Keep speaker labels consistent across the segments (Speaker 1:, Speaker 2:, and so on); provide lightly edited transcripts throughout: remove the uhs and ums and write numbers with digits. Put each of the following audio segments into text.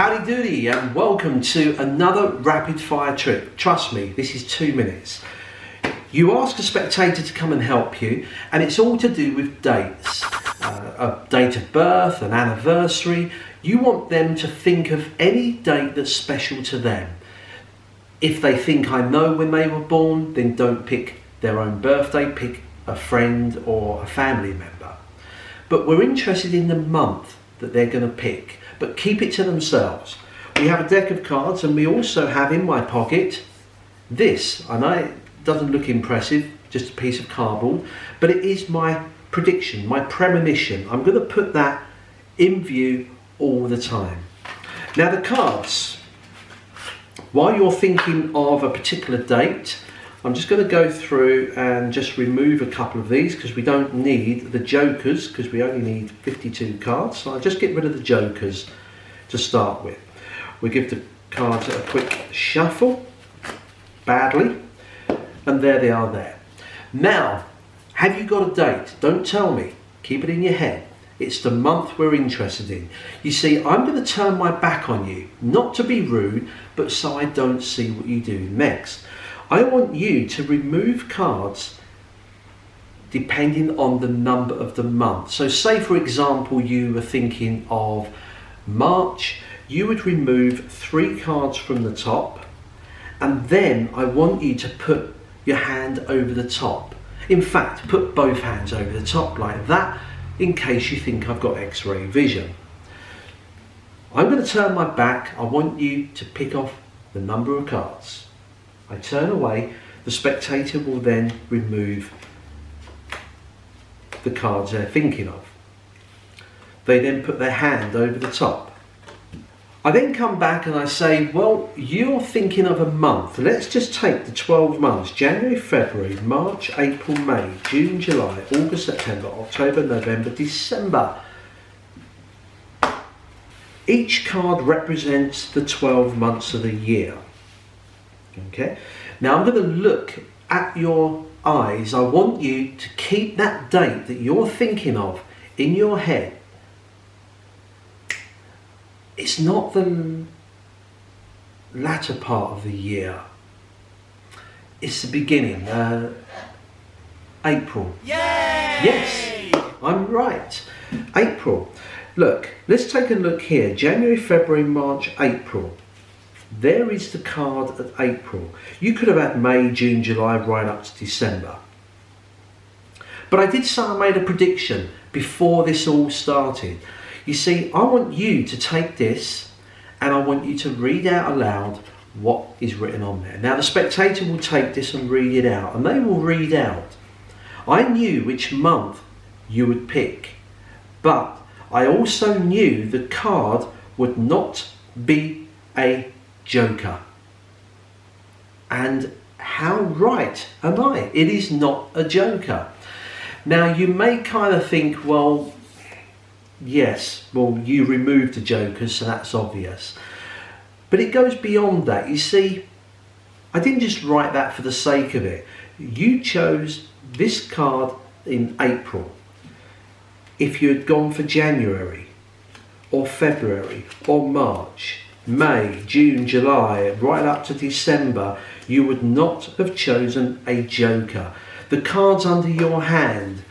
Speaker 1: Howdy doody and welcome to another rapid fire trick. Trust me, this is 2 minutes. You ask a spectator to come and help you, and it's all to do with dates. A date of birth, an anniversary. You want them to think of any date that's special to them. If they think I know when they were born, then don't pick their own birthday, pick a friend or a family member. But we're interested in the month that they're going to pick, but keep it to themselves. We have a deck of cards, and we also have in my pocket this. I know it doesn't look impressive, just a piece of cardboard, but it is my prediction, my premonition. I'm going to put that in view all the time. Now the cards, while you're thinking of a particular date, I'm just going to go through and just remove a couple of these because we don't need the jokers, because we only need 52 cards. So I'll just get rid of the jokers to start with. We give the cards a quick shuffle, badly, and there they are there. Now, have you got a date? Don't tell me, keep it in your head. It's the month we're interested in. You see, I'm going to turn my back on you, not to be rude, but so I don't see what you do next. I want you to remove cards depending on the number of the month. So say for example you were thinking of March, you would remove 3 cards from the top, and then I want you to put your hand over the top. In fact, put both hands over the top like that, in case you think I've got X-ray vision. I'm going to turn my back. I want you to pick off the number of cards. I turn away, the spectator will then remove the cards they're thinking of. They then put their hand over the top. I then come back and I say, well, you're thinking of a month. Let's just take the 12 months, January, February, March, April, May, June, July, August, September, October, November, December. Each card represents the 12 months of the year. Okay, now I'm going to look at your eyes. I want you to keep that date that you're thinking of in your head. It's not the latter part of the year. It's the beginning. April. Yay! Yes, I'm right. April. Look, let's take a look here. January, February, March, April. There is the card of April. You could have had May, June, July, right up to December. But I did say I made a prediction before this all started. You see, I want you to take this and I want you to read out aloud what is written on there. Now the spectator will take this and read it out, and they will read out, I knew which month you would pick, but I also knew the card would not be a joker. And how right am I? It is not a joker. Now you may kind of think, well, yes, well, you removed the jokers, so that's obvious. But it goes beyond that. You see, I didn't just write that for the sake of it. You chose this card in April. If you had gone for January or February or March, May, June, July, right up to December, you would not have chosen a joker. The cards under your hand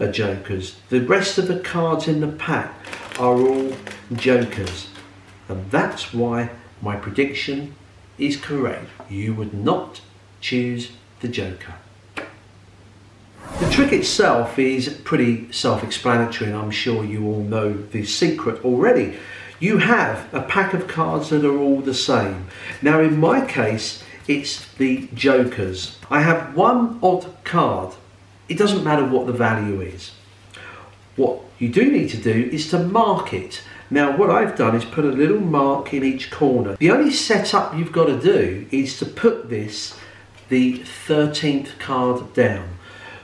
Speaker 1: are jokers. The rest of the cards in the pack are all jokers. And that's why my prediction is correct. You would not choose the joker. The trick itself is pretty self-explanatory, and I'm sure you all know the secret already. You have a pack of cards that are all the same. Now in my case, it's the jokers. I have one odd card. It doesn't matter what the value is. What you do need to do is to mark it. Now what I've done is put a little mark in each corner. The only setup you've got to do is to put this, the 13th card down.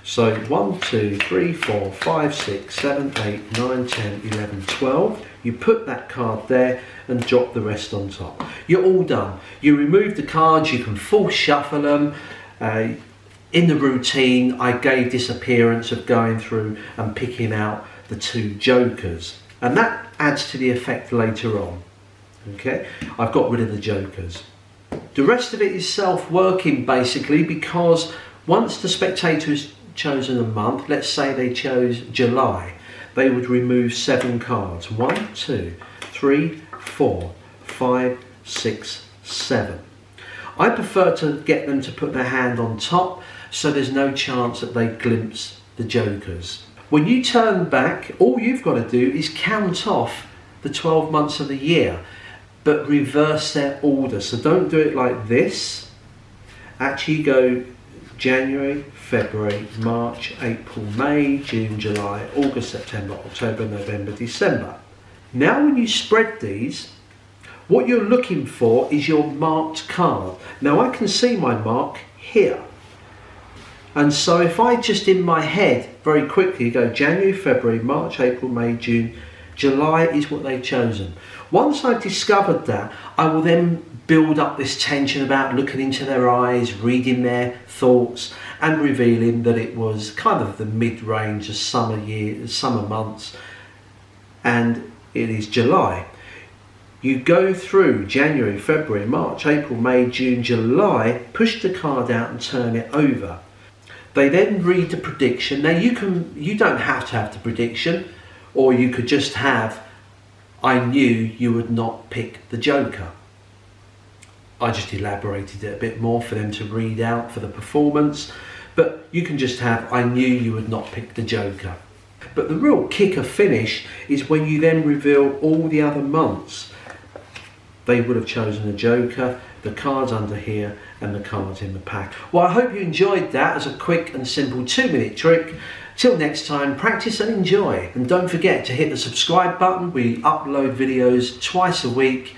Speaker 1: So 1, 2, 3, 4, 5, 6, 7, 8, 9, 10, 11, 12. You put that card there and drop the rest on top. You're all done. You remove the cards, you can full shuffle them. In the routine, I gave this appearance of going through and picking out the 2 jokers. And that adds to the effect later on. Okay, I've got rid of the jokers. The rest of it is self-working basically, because once the spectator has chosen a month, let's say they chose July, they would remove 7 cards. 1, 2, 3, 4, 5, 6, 7. I prefer to get them to put their hand on top so there's no chance that they glimpse the jokers. When you turn back, all you've got to do is count off the 12 months of the year, but reverse their order. So don't do it like this. Actually go January, February, March, April, May, June, July, August, September, October, November, December. Now when you spread these, what you're looking for is your marked card. Now I can see my mark here. And so if I just in my head very quickly go January, February, March, April, May, June, July is what they've chosen. Once I've discovered that, I will then build up this tension about looking into their eyes, reading their thoughts, and revealing that it was kind of the mid-range of summer months, and it is July. You go through January, February, March, April, May, June, July, push the card out and turn it over. They then read the prediction. Now you don't have to have the prediction, or you could just have, I knew you would not pick the joker. I just elaborated it a bit more for them to read out for the performance, but you can just have, I knew you would not pick the joker. But the real kicker finish is when you then reveal all the other months. They would have chosen a joker, the cards under here, and the cards in the pack. Well, I hope you enjoyed that as a quick and simple 2-minute trick. Till next time, practice and enjoy. And don't forget to hit the subscribe button. We upload videos twice a week.